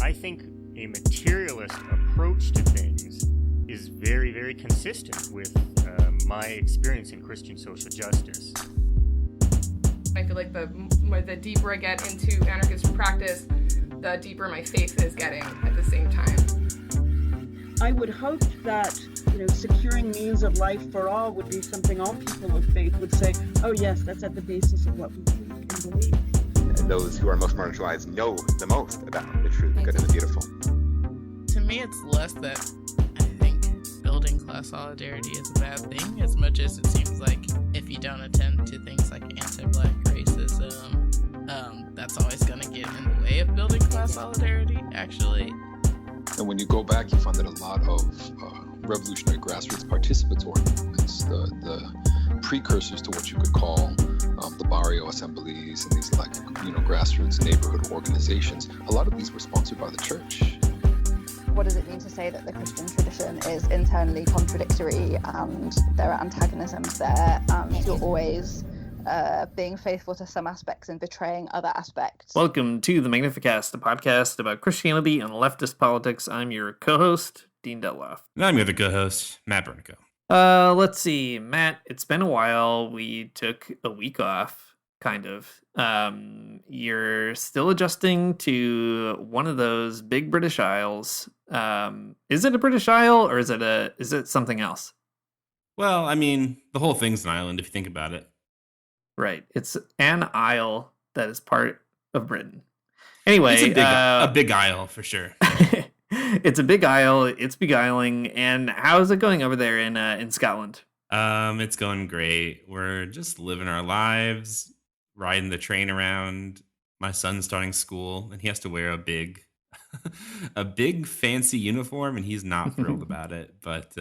I think a materialist approach to things is very, very consistent with my experience in Christian social justice. I feel like the deeper I get into anarchist practice, the deeper my faith is getting at the same time. I would hope that, securing means of life for all would be something all people of faith would say, oh yes, that's at the basis of what we think and believe. Those who are most marginalized know the most about the true, the good, and the beautiful. To me, it's less that I think building class solidarity is a bad thing, as much as it seems like if you don't attend to things like anti-Black racism, that's always going to get in the way of building class solidarity, actually. And when you go back, you find that a lot of revolutionary grassroots participatory movements, the precursors to what you could call the barrio assemblies and these grassroots neighborhood organizations, a lot of these were sponsored by the church. What does it mean to say that the Christian tradition is internally contradictory and there are antagonisms there and you're always being faithful to some aspects and betraying other aspects? Welcome to the Magnificast, a podcast about Christianity and leftist politics. I'm your co-host, Dean Detloff. And I'm your other co-host, Matt Bernico. Let's see, Matt, it's been a while. We took a week off, kind of. You're still adjusting to one of those big British Isles. Is it a British Isle or is it something else? Well, I mean, the whole thing's an island if you think about it. Right. It's an isle that is part of Britain. Anyway, it's a big isle for sure. It's a big isle. It's beguiling. And how's it going over there in Scotland? It's going great. We're just living our lives, riding the train around. My son's starting school, and he has to wear a big fancy uniform, and he's not thrilled about it. But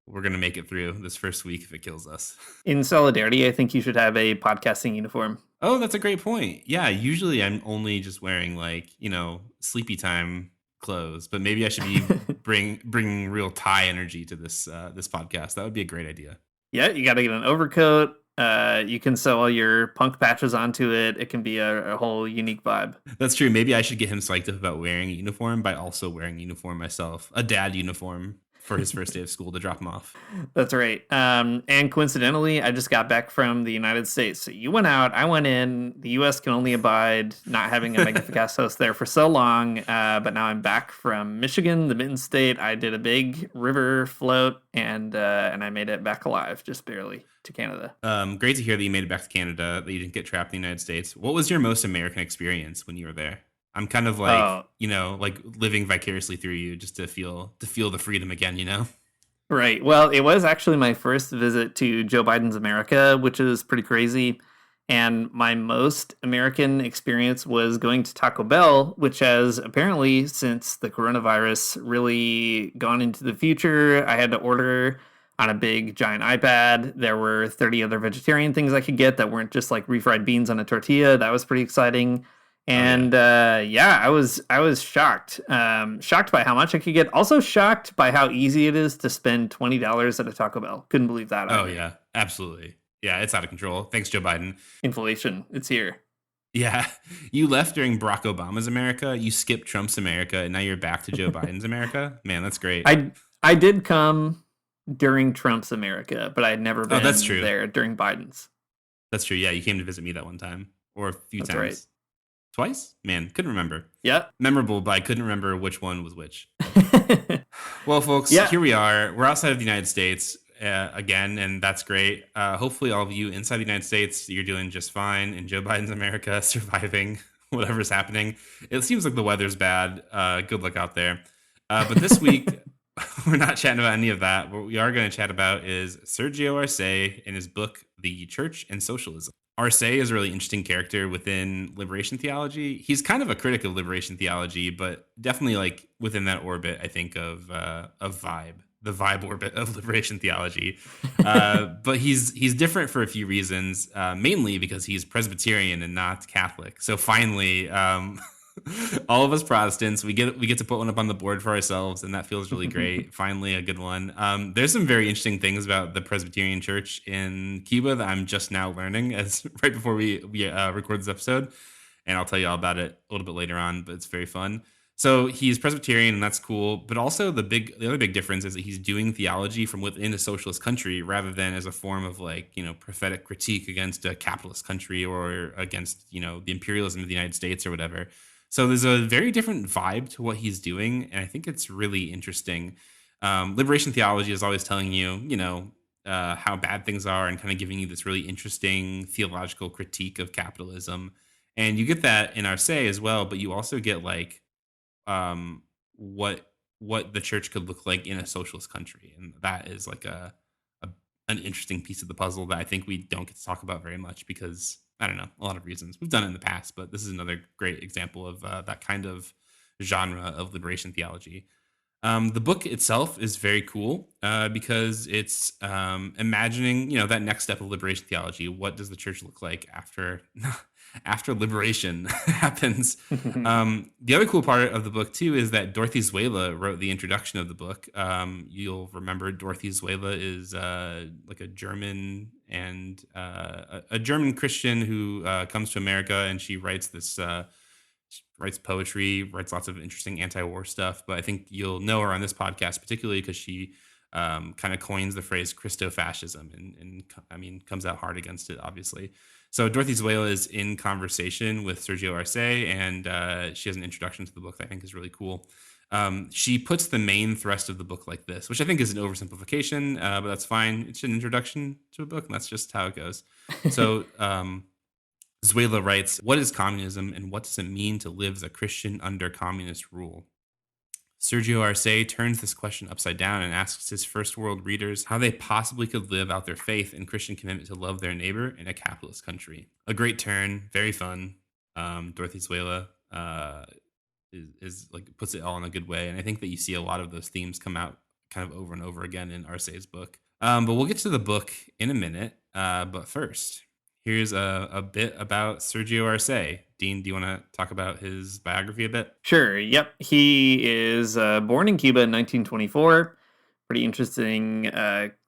we're gonna make it through this first week if it kills us. In solidarity, I think you should have a podcasting uniform. Oh, that's a great point. Yeah, usually I'm only just wearing sleepy time clothes, but maybe I should be bringing real tie energy to this podcast. That would be a great idea. Yeah, you got to get an overcoat. You can sew all your punk patches onto it. It can be a whole unique vibe. That's true. Maybe I should get him psyched up about wearing a uniform by also wearing a uniform myself, a dad uniform for his first day of school to drop him off. That's right. And coincidentally, I just got back from the United States. So you went out, I went in. The U.S. can only abide not having a Magnificast host there for so long. But now I'm back from Michigan, the Mitten State. I did a big river float and I made it back alive, just barely, to Canada. Great to hear that you made it back to Canada, that you didn't get trapped in the United States. What was your most American experience when you were there? I'm kind of living vicariously through you just to feel the freedom again, Right. Well, it was actually my first visit to Joe Biden's America, which is pretty crazy. And my most American experience was going to Taco Bell, which has apparently, since the coronavirus, really gone into the future. I had to order on a big giant iPad. There were 30 other vegetarian things I could get that weren't just like refried beans on a tortilla. That was pretty exciting. And I was shocked. Shocked by how much I could get. Also shocked by how easy it is to spend $20 at a Taco Bell. Couldn't believe that. Oh, yeah, absolutely. Yeah, it's out of control. Thanks, Joe Biden. Inflation, it's here. Yeah, you left during Barack Obama's America. You skipped Trump's America, and now you're back to Joe Biden's America. Man, that's great. I did come during Trump's America, but I had never been there during Biden's. That's true. Yeah, you came to visit me that one time, or a few times. Right. Twice? Man, couldn't remember. Yeah. Memorable, but I couldn't remember which one was which. Well, folks, Here we are. We're outside of the United States again, and that's great. Hopefully all of you inside the United States, you're doing just fine in Joe Biden's America, surviving whatever's happening. It seems like the weather's bad. Good luck out there. But this week, we're not chatting about any of that. What we are going to chat about is Sergio Arce in his book, The Church and Socialism. Arce is a really interesting character within liberation theology. He's kind of a critic of liberation theology, but definitely within that orbit, I think, of vibe, the vibe orbit of liberation theology. But he's different for a few reasons, mainly because he's Presbyterian and not Catholic. So finally, all of us Protestants, we get to put one up on the board for ourselves, and that feels really great. Finally, a good one. There's some very interesting things about the Presbyterian Church in Cuba that I'm just now learning as right before we record this episode. and I'll tell you all about it a little bit later on, but it's very fun. So he's Presbyterian, and that's cool. But also the other big difference is that he's doing theology from within a socialist country rather than as a form of prophetic critique against a capitalist country or against, the imperialism of the United States or whatever. So there's a very different vibe to what he's doing, and I think it's really interesting. Liberation theology is always telling you, how bad things are and kind of giving you this really interesting theological critique of capitalism. And you get that in Arce as well, but you also get what the church could look like in a socialist country, and that is an interesting piece of the puzzle that I think we don't get to talk about very much because I don't know, a lot of reasons. We've done it in the past, but this is another great example of that kind of genre of liberation theology. The book itself is very cool because it's imagining that next step of liberation theology. What does the church look like after liberation happens? The other cool part of the book too is that Dorothy Zuela wrote the introduction of the book. You'll remember Dorothy Zuela is a German and a German Christian who comes to America, and she writes this. She writes poetry, writes lots of interesting anti-war stuff. But I think you'll know her on this podcast particularly because she kind of coins the phrase Christo-fascism and comes out hard against it, obviously. So Dorothy Zuela is in conversation with Sergio Arce, and she has an introduction to the book that I think is really cool. She puts the main thrust of the book like this, which I think is an oversimplification, but that's fine. It's an introduction to a book, and that's just how it goes. So Zuela writes, "What is communism, and what does it mean to live as a Christian under communist rule?" Sergio Arce turns this question upside down and asks his first world readers how they possibly could live out their faith and Christian commitment to love their neighbor in a capitalist country. A great turn, very fun. Dorothy Zuela is puts it all in a good way, and I think that you see a lot of those themes come out kind of over and over again in Arce's book. But we'll get to the book in a minute. But first, here's a bit about Sergio Arce. Dean, do you want to talk about his biography a bit? Sure. Yep. He is born in Cuba in 1924. Pretty interesting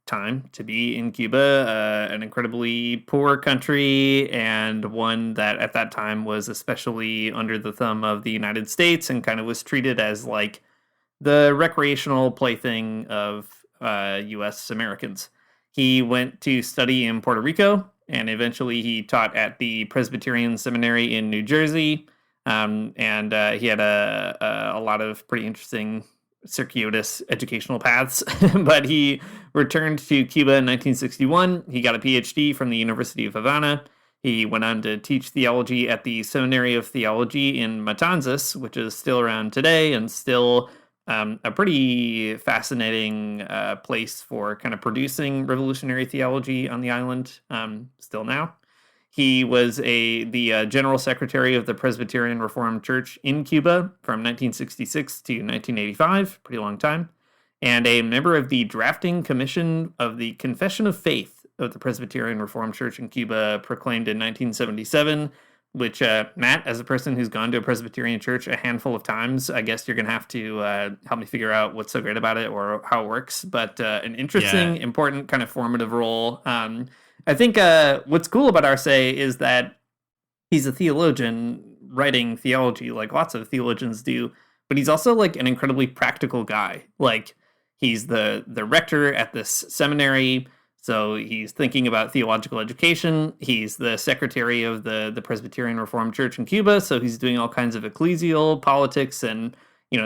time to be in Cuba, an incredibly poor country, and one that at that time was especially under the thumb of the United States and kind of was treated as like the recreational plaything of U.S. Americans. He went to study in Puerto Rico, and eventually he taught at the Presbyterian Seminary in New Jersey. And he had a lot of pretty interesting circuitous educational paths. But he returned to Cuba in 1961. He got a PhD from the University of Havana. He went on to teach theology at the Seminary of Theology in Matanzas, which is still around today and still a pretty fascinating place for kind of producing revolutionary theology on the island, still now. He was the General Secretary of the Presbyterian Reformed Church in Cuba from 1966 to 1985, pretty long time, and a member of the drafting commission of the Confession of Faith of the Presbyterian Reformed Church in Cuba, proclaimed in 1977, which, Matt, as a person who's gone to a Presbyterian church a handful of times, I guess you're going to have to help me figure out what's so great about it or how it works. But an interesting, important, kind of formative role. I think what's cool about Arce is that he's a theologian writing theology like lots of theologians do, but he's also like an incredibly practical guy. Like he's the rector at this seminary, so he's thinking about theological education. He's the secretary of the Presbyterian Reformed Church in Cuba, so he's doing all kinds of ecclesial politics and,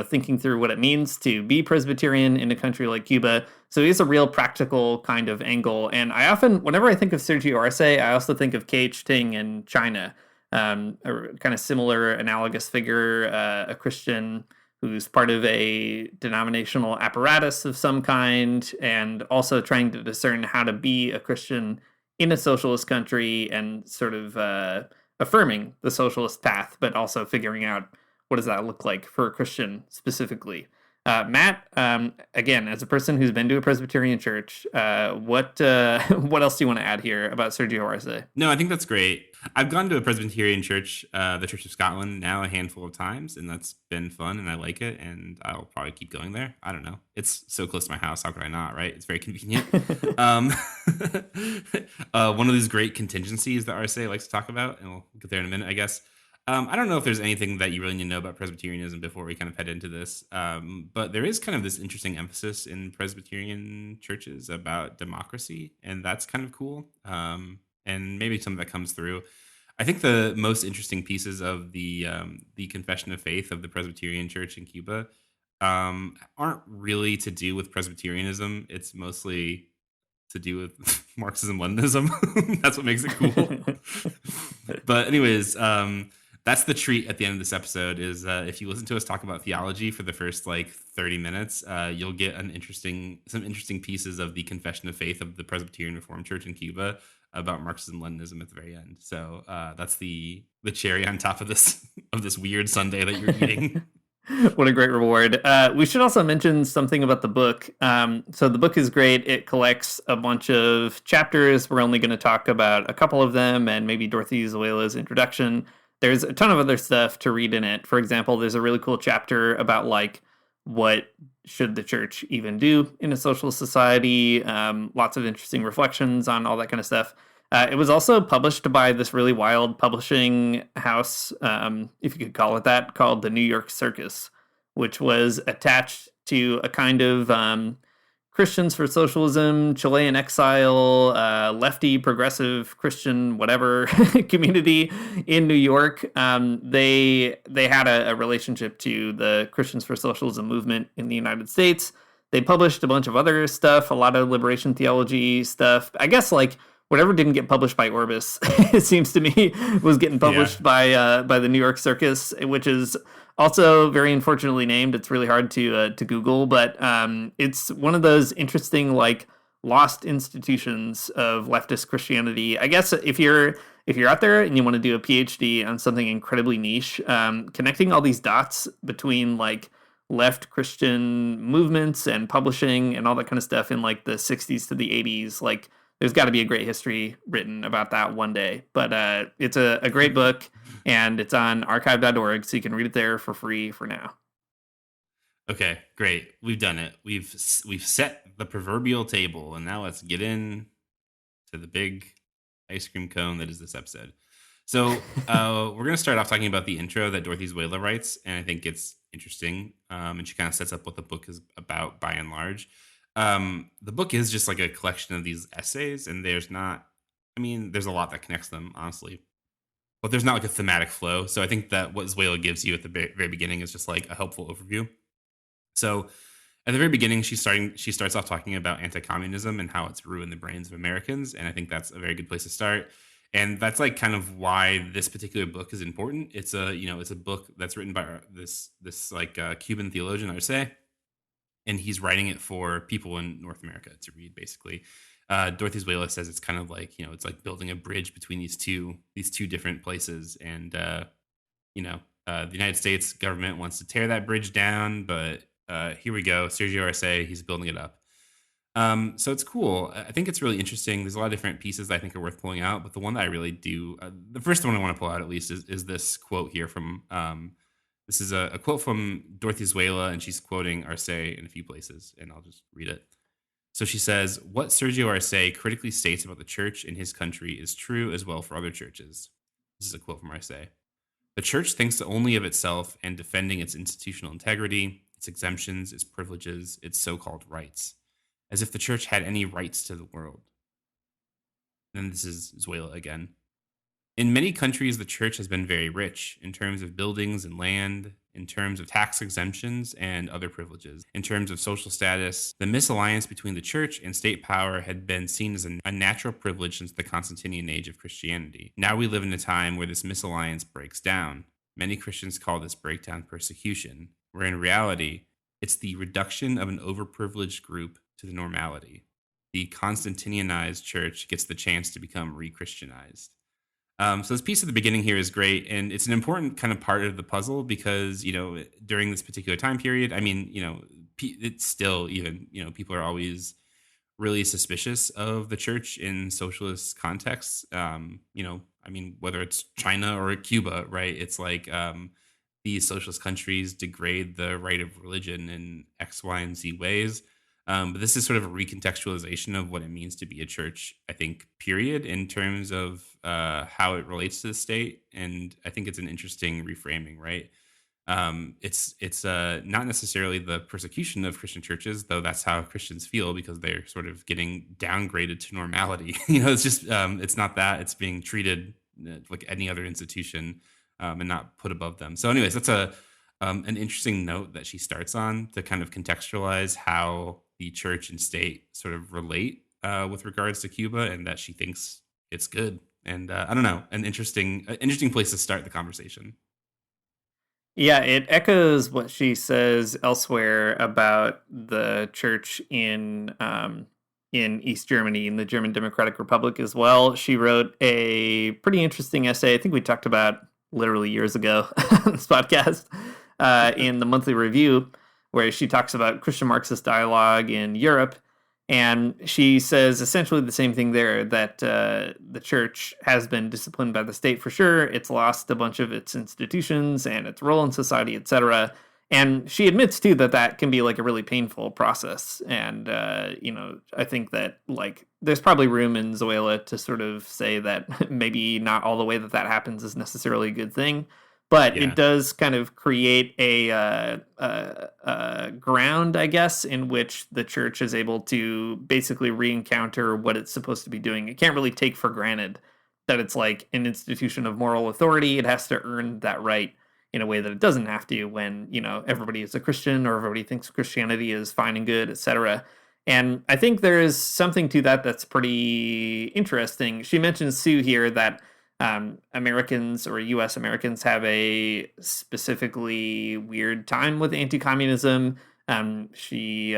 thinking through what it means to be Presbyterian in a country like Cuba. So he has a real practical kind of angle. And I often, whenever I think of Sergio Arce, I also think of K.H. Ting in China, a kind of similar, analogous figure, a Christian who's part of a denominational apparatus of some kind, and also trying to discern how to be a Christian in a socialist country and sort of affirming the socialist path, but also figuring out what does that look like for a Christian specifically. Matt, again, as a person who's been to a Presbyterian church, what else do you want to add here about Sergio Arce? No, I think that's great. I've gone to a Presbyterian church, the Church of Scotland, now a handful of times, and that's been fun, and I like it, and I'll probably keep going there. I don't know. It's so close to my house. How could I not, right? It's very convenient. One of these great contingencies that Arce likes to talk about, and we'll get there in a minute, I guess, I don't know if there's anything that you really need to know about Presbyterianism before we kind of head into this, but there is kind of this interesting emphasis in Presbyterian churches about democracy, and that's kind of cool. And maybe some of that comes through. I think the most interesting pieces of the Confession of Faith of the Presbyterian Church in Cuba aren't really to do with Presbyterianism. It's mostly to do with Marxism-Leninism. That's what makes it cool. But anyways, that's the treat at the end of this episode is if you listen to us talk about theology for the first like 30 minutes, you'll get some interesting pieces of the Confession of Faith of the Presbyterian Reformed Church in Cuba about Marxism-Leninism at the very end. So that's the cherry on top of this weird sundae that you're eating. What a great reward. We should also mention something about the book. So the book is great. It collects a bunch of chapters. We're only going to talk about a couple of them and maybe Dorothy Zoela's introduction. There's a ton of other stuff to read in it. For example, there's a really cool chapter about like what should the church even do in a socialist society. Lots of interesting reflections on all that kind of stuff. It was also published by this really wild publishing house, if you could call it that, called the New York Circus, which was attached to a kind of Christians for Socialism, Chilean exile, lefty, progressive, Christian, whatever community in New York. They had a relationship to the Christians for Socialism movement in the United States. They published a bunch of other stuff, a lot of liberation theology stuff. I guess like whatever didn't get published by Orbis, it seems to me, was getting published by the New York Circus, which is also very unfortunately named. It's really hard to Google, but it's one of those interesting like lost institutions of leftist Christianity. I guess if you're out there and you want to do a PhD on something incredibly niche, connecting all these dots between like left Christian movements and publishing and all that kind of stuff in like the 60s to the 80s, like there's got to be a great history written about that one day. But it's a great book, and it's on archive.org, so you can read it there for free for now. Okay, great. We've done it. We've set the proverbial table, and now let's get in to the big ice cream cone that is this episode. So we're going to start off talking about the intro that Dorothy Zoela writes, and I think it's interesting, and she kind of sets up what the book is about by and large. The book is just like a collection of these essays, and there's a lot that connects them, honestly, but there's not like a thematic flow. So I think that what Zoela gives you at the very beginning is just like a helpful overview. So at the very beginning, she starts off talking about anti-communism and how it's ruined the brains of Americans. And I think that's a very good place to start. And that's like kind of why this particular book is important. It's a book that's written by this Cuban theologian, Arce. And he's writing it for people in North America to read, basically. Dorothy Zoela says it's kind of like, it's like building a bridge between these two different places. And, the United States government wants to tear that bridge down, but here we go. Sergio Arce, he's building it up. So it's cool. I think it's really interesting. There's a lot of different pieces that I think are worth pulling out, but the one that I really do, the first one I want to pull out at least is this quote here from, this is a quote from Dorothy Zoela, and she's quoting Arce in a few places, and I'll just read it. So she says, "What Sergio Arce critically states about the church in his country is true as well for other churches." This is a quote from Arce. "The church thinks only of itself and defending its institutional integrity, its exemptions, its privileges, its so-called rights, as if the church had any rights to the world." And this is Zoela again. "In many countries, the church has been very rich in terms of buildings and land, in terms of tax exemptions and other privileges, in terms of social status. The misalliance between the church and state power had been seen as a natural privilege since the Constantinian age of Christianity. Now we live in a time where this misalliance breaks down. Many Christians call this breakdown persecution, where in reality, it's the reduction of an overprivileged group to the normality. The Constantinianized church gets the chance to become re-Christianized." So this piece at the beginning here is great, and it's an important kind of part of the puzzle because, during this particular time period, it's still even, people are always really suspicious of the church in socialist contexts. Whether it's China or Cuba, right? It's like these socialist countries degrade the right of religion in X, Y, and Z ways. But this is sort of a recontextualization of what it means to be a church, I think, period, in terms of how it relates to the state. And I think it's an interesting reframing, right? It's not necessarily the persecution of Christian churches, though that's how Christians feel because they're sort of getting downgraded to normality. It's just it's not that. It's being treated like any other institution and not put above them. So anyways, that's an interesting note that she starts on to kind of contextualize how the church and state sort of relate with regards to Cuba, and that she thinks it's good. And I don't know, an interesting place to start the conversation. Yeah, it echoes what she says elsewhere about the church in East Germany, in the German Democratic Republic as well. She wrote a pretty interesting essay, I think we talked about literally years ago on this podcast, in the Monthly Review, where she talks about Christian Marxist dialogue in Europe. And she says essentially the same thing there, that the church has been disciplined by the state for sure. It's lost a bunch of its institutions and its role in society, etc. And she admits, too, that can be like a really painful process. And, I think that like there's probably room in Zoela to sort of say that maybe not all the way that happens is necessarily a good thing. But it does kind of create a ground, I guess, in which the church is able to basically re-encounter what it's supposed to be doing. It can't really take for granted that it's like an institution of moral authority. It has to earn that right in a way that it doesn't have to when, everybody is a Christian or everybody thinks Christianity is fine and good, etc. And I think there is something to that that's pretty interesting. She mentions, Sue, here that Americans or U.S. Americans have a specifically weird time with anti-communism. She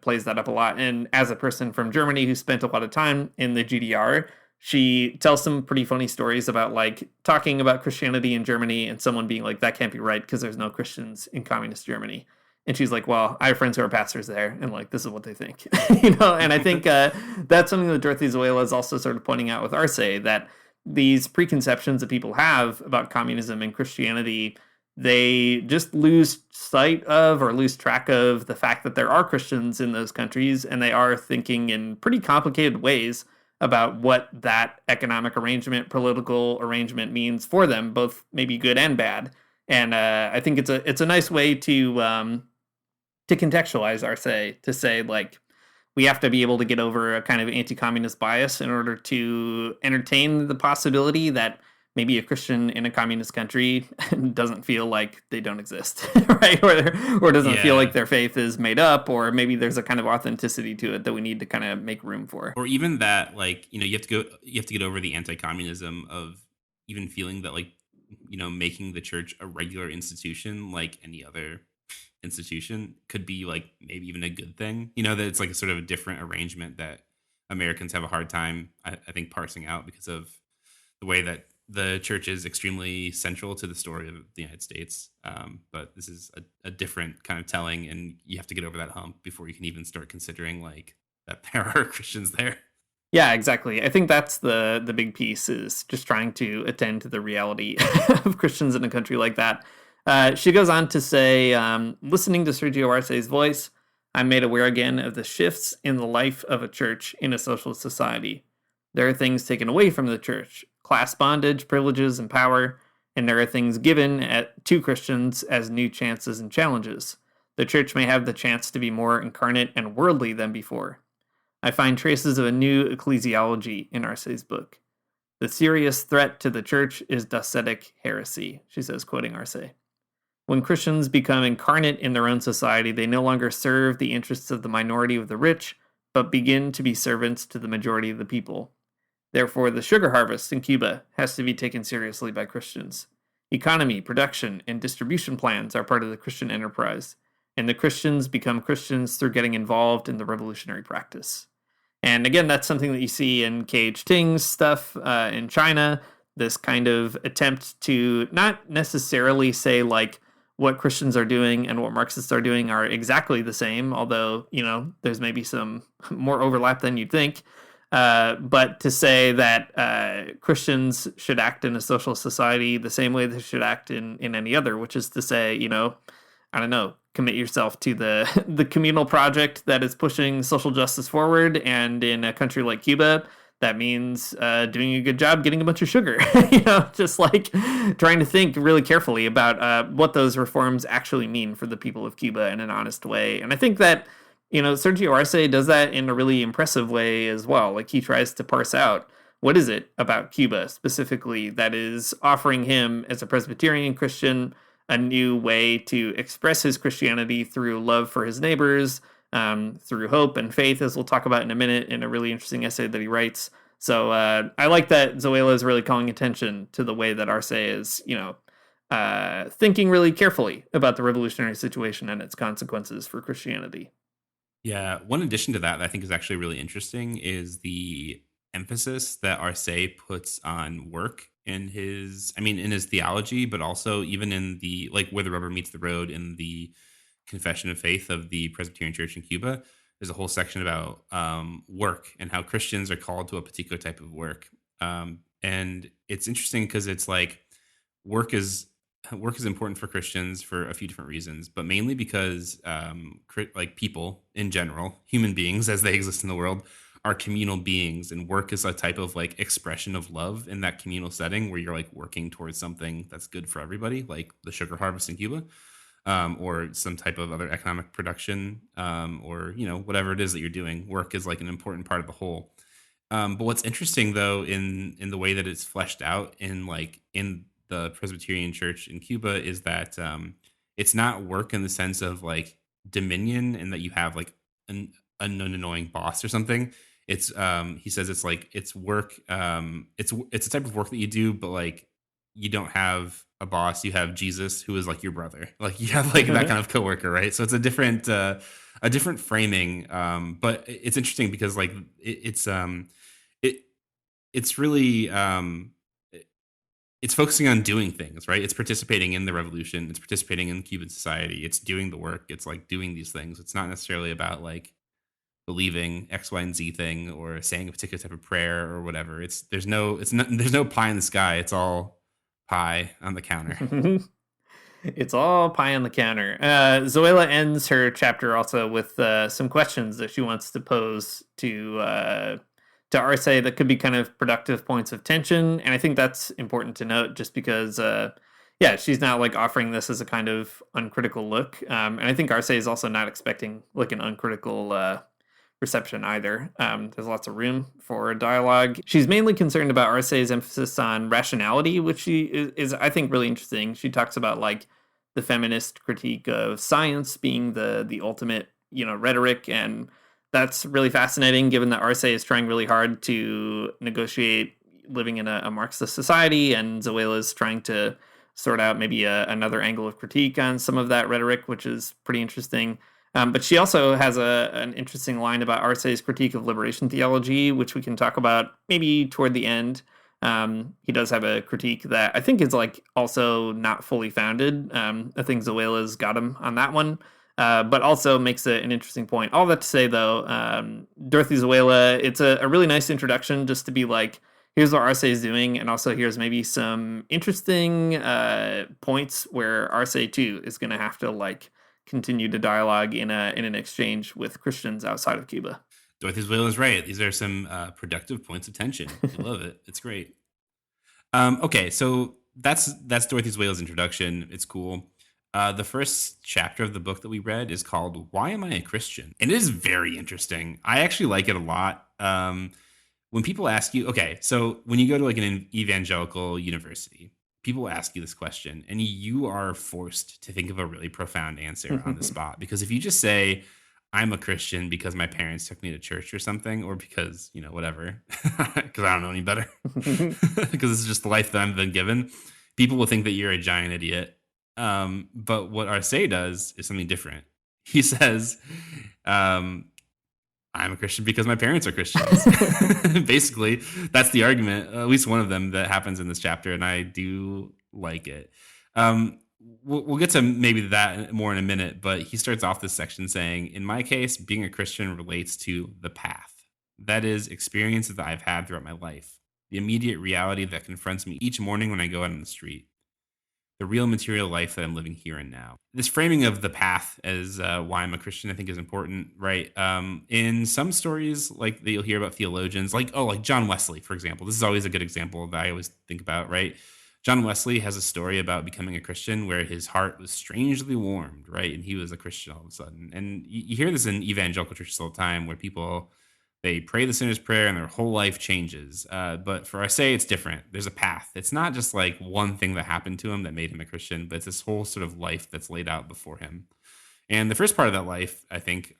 plays that up a lot. And as a person from Germany who spent a lot of time in the GDR, she tells some pretty funny stories about like talking about Christianity in Germany and someone being like, that can't be right because there's no Christians in communist Germany. And she's like, well, I have friends who are pastors there, and like, this is what they think, And I think that's something that Dorothy Zoela is also sort of pointing out with Arce, that these preconceptions that people have about communism and Christianity, they just lose sight of or lose track of the fact that there are Christians in those countries, and they are thinking in pretty complicated ways about what that economic arrangement, political arrangement means for them, both maybe good and bad. And I think it's a nice way to contextualize Arce, to say like, we have to be able to get over a kind of anti-communist bias in order to entertain the possibility that maybe a Christian in a communist country doesn't feel like they don't exist, right? Or doesn't feel like their faith is made up, or maybe there's a kind of authenticity to it that we need to kind of make room for. Or even that, like, you have to get over the anti-communism of even feeling that, like, making the church a regular institution like any other institution could be like maybe even a good thing, that it's like a sort of a different arrangement that Americans have a hard time, I think, parsing out because of the way that the church is extremely central to the story of the United States. But this is a different kind of telling, and you have to get over that hump before you can even start considering like that there are Christians there. Yeah, exactly. I think that's the big piece, is just trying to attend to the reality of Christians in a country like that. She goes on to say, listening to Sergio Arce's voice, I'm made aware again of the shifts in the life of a church in a socialist society. There are things taken away from the church, class bondage, privileges, and power, and there are things given to Christians as new chances and challenges. The church may have the chance to be more incarnate and worldly than before. I find traces of a new ecclesiology in Arce's book. The serious threat to the church is Docetic heresy, she says, quoting Arce. When Christians become incarnate in their own society, they no longer serve the interests of the minority of the rich, but begin to be servants to the majority of the people. Therefore, the sugar harvest in Cuba has to be taken seriously by Christians. Economy, production, and distribution plans are part of the Christian enterprise, and the Christians become Christians through getting involved in the revolutionary practice. And again, that's something that you see in K.H. Ting's stuff in China, this kind of attempt to not necessarily say like, what Christians are doing and what Marxists are doing are exactly the same, although, there's maybe some more overlap than you'd think. But to say that Christians should act in a social society the same way they should act in any other, which is to say, I don't know, commit yourself to the communal project that is pushing social justice forward. And in a country like Cuba, that means doing a good job getting a bunch of sugar, just like trying to think really carefully about what those reforms actually mean for the people of Cuba in an honest way. And I think that, Sergio Arce does that in a really impressive way as well. Like, he tries to parse out, what is it about Cuba specifically that is offering him, as a Presbyterian Christian, a new way to express his Christianity through love for his neighbors, through hope and faith, as we'll talk about in a minute in a really interesting essay that he writes. So I like that Zoela is really calling attention to the way that Arce is, thinking really carefully about the revolutionary situation and its consequences for Christianity. Yeah, one addition to that I think is actually really interesting is the emphasis that Arce puts on work in his theology, but also even in the, like, where the rubber meets the road in the Confession of Faith of the Presbyterian Church in Cuba. There's a whole section about work and how Christians are called to a particular type of work. And it's interesting because it's like work is important for Christians for a few different reasons, but mainly because people in general, human beings as they exist in the world, are communal beings, and work is a type of like expression of love in that communal setting where you're like working towards something that's good for everybody, like the sugar harvest in Cuba, or some type of other economic production, or whatever it is that you're doing. Work is like an important part of the whole. But what's interesting though in the way that it's fleshed out in the Presbyterian Church in Cuba is that it's not work in the sense of like dominion and that you have like an annoying boss or something. It's he says it's like it's work. It's a type of work that you do, but like you don't have a boss. You have Jesus, who is like your brother. Like you have like that kind of coworker, right? So it's a different framing. But it's interesting because like it's really it's focusing on doing things, right? It's participating in the revolution. It's participating in Cuban society. It's doing the work. It's like doing these things. It's not necessarily about like believing X, Y, and Z thing or saying a particular type of prayer or whatever. There's no pie in the sky. It's all pie on the counter. It's all pie on the counter. Zoela ends her chapter also with some questions that she wants to pose to Arce that could be kind of productive points of tension. And I think that's important to note just because, she's not like offering this as a kind of uncritical look. And I think Arce is also not expecting like an uncritical reception either. There's lots of room for dialogue. She's mainly concerned about Arce's emphasis on rationality, which she is I think, really interesting. She talks about like the feminist critique of science being the ultimate, rhetoric, and that's really fascinating given that Arce is trying really hard to negotiate living in a Marxist society, and Zoela is trying to sort out maybe another angle of critique on some of that rhetoric, which is pretty interesting. But she also has an interesting line about Arce's critique of liberation theology, which we can talk about maybe toward the end. He does have a critique that I think is like also not fully founded. I think Zoela's got him on that one, but also makes an interesting point. All that to say, though, Dorothy Zoela, it's a really nice introduction just to be like, here's what Arce is doing, and also here's maybe some interesting points where Arce too is going to have to like continue to dialogue in an exchange with Christians outside of Cuba. Dorothy Zoela is right. These are some productive points of tension. I love it. It's great. Okay, so that's Dorothy Zoela's introduction. It's cool. The first chapter of the book that we read is called "Why Am I a Christian?" And it is very interesting. I actually like it a lot. When people ask you, okay, so when you go to like an evangelical university, people ask you this question, and you are forced to think of a really profound answer on the spot. Because if you just say, I'm a Christian because my parents took me to church or something, or because, whatever, because I don't know any better, because it's just the life that I've been given, people will think that you're a giant idiot. But what Arce does is something different. He says, I'm a Christian because my parents are Christians. Basically, that's the argument, at least one of them that happens in this chapter, and I do like it. We'll get to maybe that more in a minute, but he starts off this section saying, in my case, being a Christian relates to the path. That is, experiences that I've had throughout my life, the immediate reality that confronts me each morning when I go out on the street. the real material life that I'm living here and now. This framing of the path as why I'm a Christian, I think, is important, right? In some stories, like that you'll hear about theologians, like John Wesley, for example. This is always a good example that I always think about, right? John Wesley has a story about becoming a Christian where his heart was strangely warmed, right? And he was a Christian all of a sudden. And you hear this in evangelical churches all the time where people, they pray the sinner's prayer and their whole life changes. But for Arce, it's different. There's a path. It's not just like one thing that happened to him that made him a Christian, but it's this whole sort of life that's laid out before him. And the first part of that life, I think,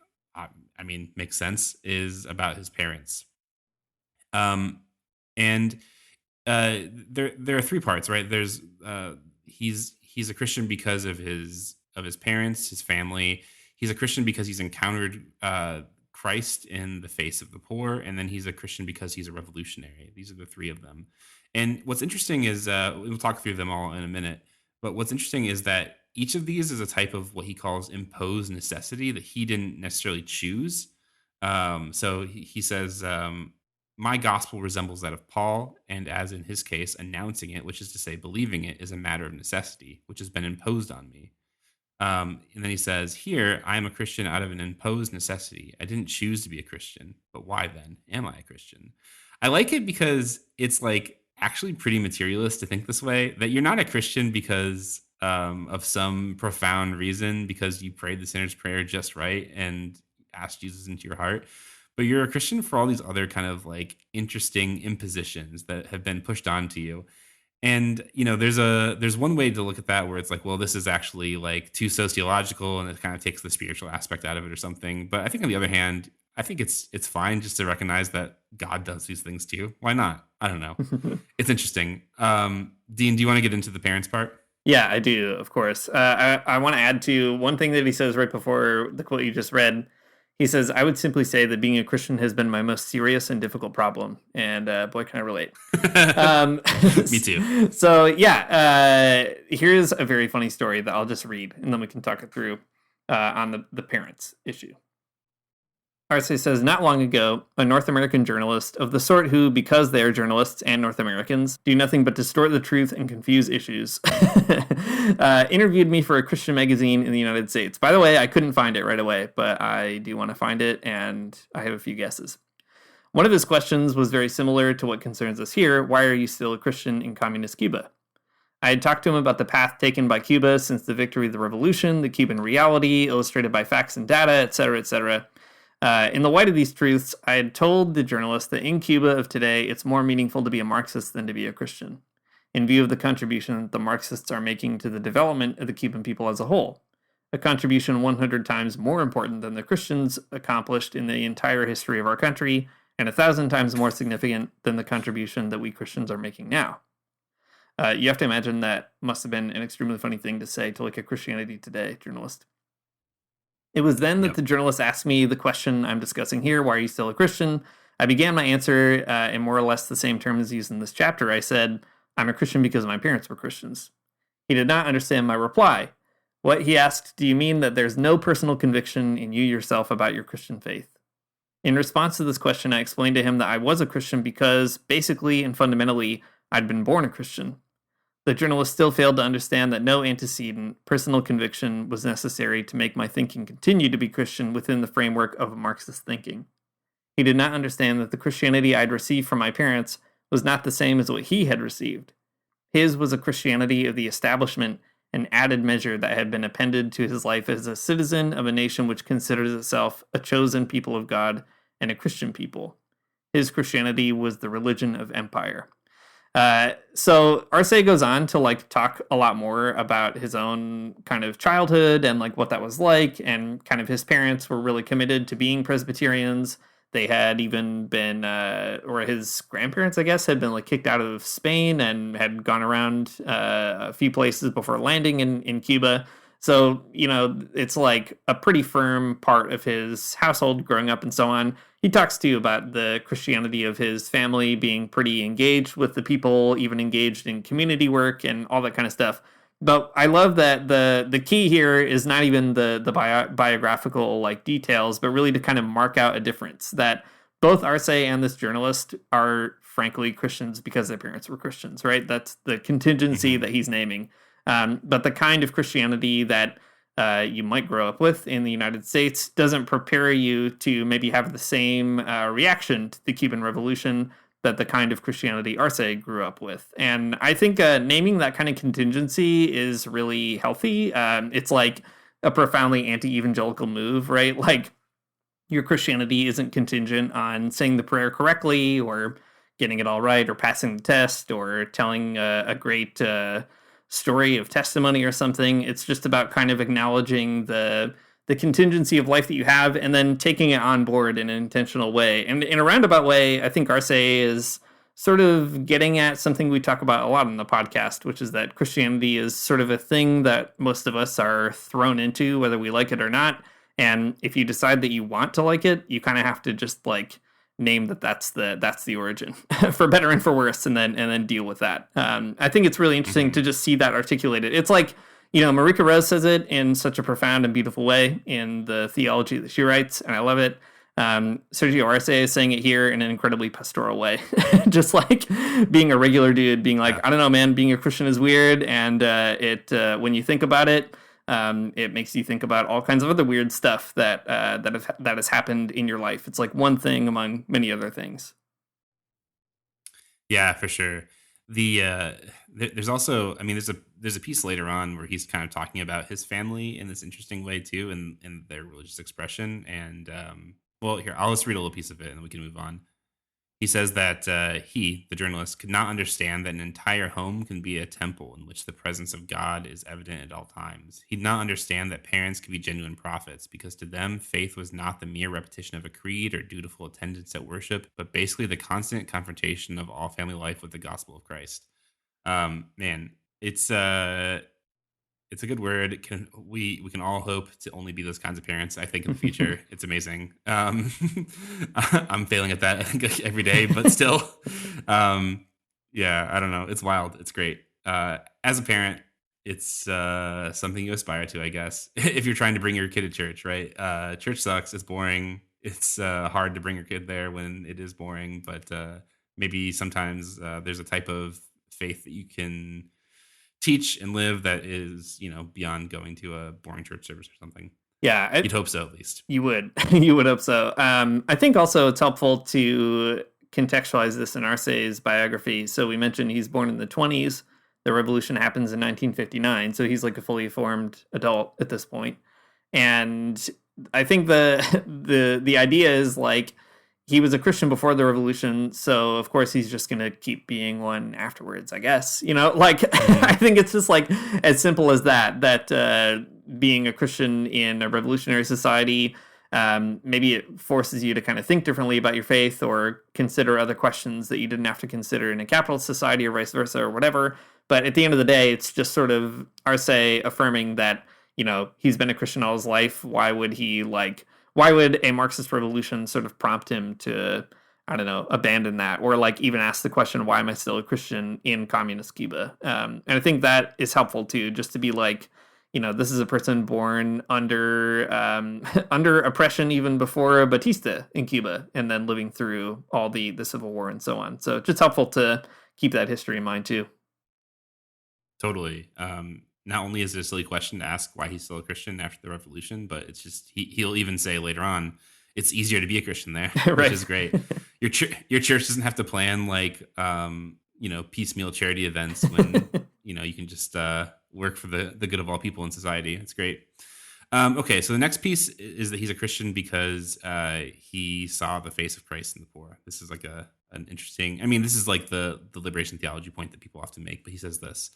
makes sense, is about his parents. There are three parts, right? There's he's a Christian because of his parents, his family. He's a Christian because he's encountered Christ in the face of the poor, and then he's a Christian because he's a revolutionary. These are the three of them. And what's interesting is we'll talk through them all in a minute. But what's interesting is that each of these is a type of what he calls imposed necessity that he didn't necessarily choose. So he says, my gospel resembles that of Paul, and as in his case, announcing it, which is to say believing it, is a matter of necessity, which has been imposed on me. And then he says, here, I am a Christian out of an imposed necessity. I didn't choose to be a Christian, but why then am I a Christian? I like it because it's like actually pretty materialist to think this way, that you're not a Christian because of some profound reason, because you prayed the sinner's prayer just right and asked Jesus into your heart. But you're a Christian for all these other kind of like interesting impositions that have been pushed onto you. And, you know, there's one way to look at that where it's like, well, this is actually like too sociological and it kind of takes the spiritual aspect out of it or something. But I think on the other hand, I think it's fine just to recognize that God does these things too. Why not? I don't know. It's interesting. Dean, do you want to get into the parents part? Yeah, I do, of course. I want to add to one thing that he says right before the quote you just read. He says, I would simply say that being a Christian has been my most serious and difficult problem. And boy, can I relate. Me too. So yeah, here's a very funny story that I'll just read, and then we can talk it through on the parents issue. Arce says, not long ago, a North American journalist of the sort who, because they are journalists and North Americans, do nothing but distort the truth and confuse issues, interviewed me for a Christian magazine in the United States. By the way, I couldn't find it right away, but I do want to find it, and I have a few guesses. One of his questions was very similar to what concerns us here. Why are you still a Christian in communist Cuba? I had talked to him about the path taken by Cuba since the victory of the revolution, the Cuban reality, illustrated by facts and data, etc., etc. In the light of these truths, I had told the journalist that in Cuba of today, it's more meaningful to be a Marxist than to be a Christian, in view of the contribution that the Marxists are making to the development of the Cuban people as a whole, a contribution 100 times more important than the Christians accomplished in the entire history of our country, and 1,000 times more significant than the contribution that we Christians are making now. You have to imagine that must have been an extremely funny thing to say to like a Christianity Today journalist. It was then that the journalist asked me the question I'm discussing here, why are you still a Christian? I began my answer in more or less the same terms used in this chapter. I said, I'm a Christian because my parents were Christians. He did not understand my reply. What he asked, do you mean that there's no personal conviction in you yourself about your Christian faith? In response to this question, I explained to him that I was a Christian because, basically and fundamentally, I'd been born a Christian. The journalist still failed to understand that no antecedent personal conviction was necessary to make my thinking continue to be Christian within the framework of Marxist thinking. He did not understand that the Christianity I'd received from my parents was not the same as what he had received. His was a Christianity of the establishment, an added measure that had been appended to his life as a citizen of a nation which considers itself a chosen people of God and a Christian people. His Christianity was the religion of empire. So Arce goes on to like talk a lot more about his own kind of childhood and like what that was like, and kind of his parents were really committed to being Presbyterians. They had even been, or his grandparents, I guess, had been like kicked out of Spain and had gone around a few places before landing in Cuba. So, you know, it's like a pretty firm part of his household growing up and so on. He talks too about the Christianity of his family being pretty engaged with the people, even engaged in community work and all that kind of stuff. But I love that the key here is not even the biographical like details, but really to kind of mark out a difference that both Arce and this journalist are frankly Christians because their parents were Christians, right? That's the contingency that he's naming. But the kind of Christianity that you might grow up with in the United States doesn't prepare you to maybe have the same reaction to the Cuban Revolution that the kind of Christianity Arce grew up with. And I think naming that kind of contingency is really healthy. It's like a profoundly anti-evangelical move, right? Like, your Christianity isn't contingent on saying the prayer correctly or getting it all right or passing the test or telling a great story of testimony or something. It's just about kind of acknowledging the contingency of life that you have and then taking it on board in an intentional way. And in a roundabout way, I think Arce is sort of getting at something we talk about a lot on the podcast, which is that Christianity is sort of a thing that most of us are thrown into, whether we like it or not. And if you decide that you want to like it, you kind of have to just like name that's the origin, for better and for worse, and then deal with that. I think it's really interesting to just see that articulated. It's like, Marika Rose says it in such a profound and beautiful way in the theology that she writes, and I love it. Sergio Arce is saying it here in an incredibly pastoral way, just like being a regular dude, being like, I don't know, man, being a Christian is weird, and when you think about it, it makes you think about all kinds of other weird stuff that has happened in your life. It's like one thing among many other things. Yeah, for sure. There's also, there's a piece later on where he's kind of talking about his family in this interesting way too, and their religious expression. And here, I'll just read a little piece of it, and then we can move on. He says that he, the journalist, could not understand that an entire home can be a temple in which the presence of God is evident at all times. He did not understand that parents could be genuine prophets, because to them, faith was not the mere repetition of a creed or dutiful attendance at worship, but basically the constant confrontation of all family life with the gospel of Christ. Man, it's a good word. We can all hope to only be those kinds of parents, I think, in the future. It's amazing. I'm failing at that, I think, every day, but still. I don't know. It's wild. It's great. As a parent, it's something you aspire to, I guess, if you're trying to bring your kid to church, right? Church sucks. It's boring. It's hard to bring your kid there when it is boring, but maybe sometimes there's a type of faith that you can teach and live that is, beyond going to a boring church service or something. Yeah. You'd hope so, at least. You would. You would hope so. I think also it's helpful to contextualize this in Arce's biography. So we mentioned he's born in the 20s. The revolution happens in 1959. So he's like a fully formed adult at this point. And I think the idea is like, he was a Christian before the revolution, so of course he's just going to keep being one afterwards, I guess. I think it's just like as simple as that being a Christian in a revolutionary society, maybe it forces you to kind of think differently about your faith or consider other questions that you didn't have to consider in a capitalist society or vice versa or whatever. But at the end of the day, it's just sort of Arce affirming that, he's been a Christian all his life. Why would a Marxist revolution sort of prompt him to, I don't know, abandon that or even ask the question, why am I still a Christian in communist Cuba? And I think that is helpful too, just to be like, this is a person born under oppression even before Batista in Cuba and then living through all the Civil War and so on. So it's just helpful to keep that history in mind too. Totally. Not only is it a silly question to ask why he's still a Christian after the revolution, but it's just he'll even say later on, it's easier to be a Christian there, right. Which is great. Your church doesn't have to plan piecemeal charity events when you can just work for the good of all people in society. It's great. Okay, so the next piece is that he's a Christian because he saw the face of Christ in the poor. This is like an interesting. This is like the liberation theology point that people often make, but he says this.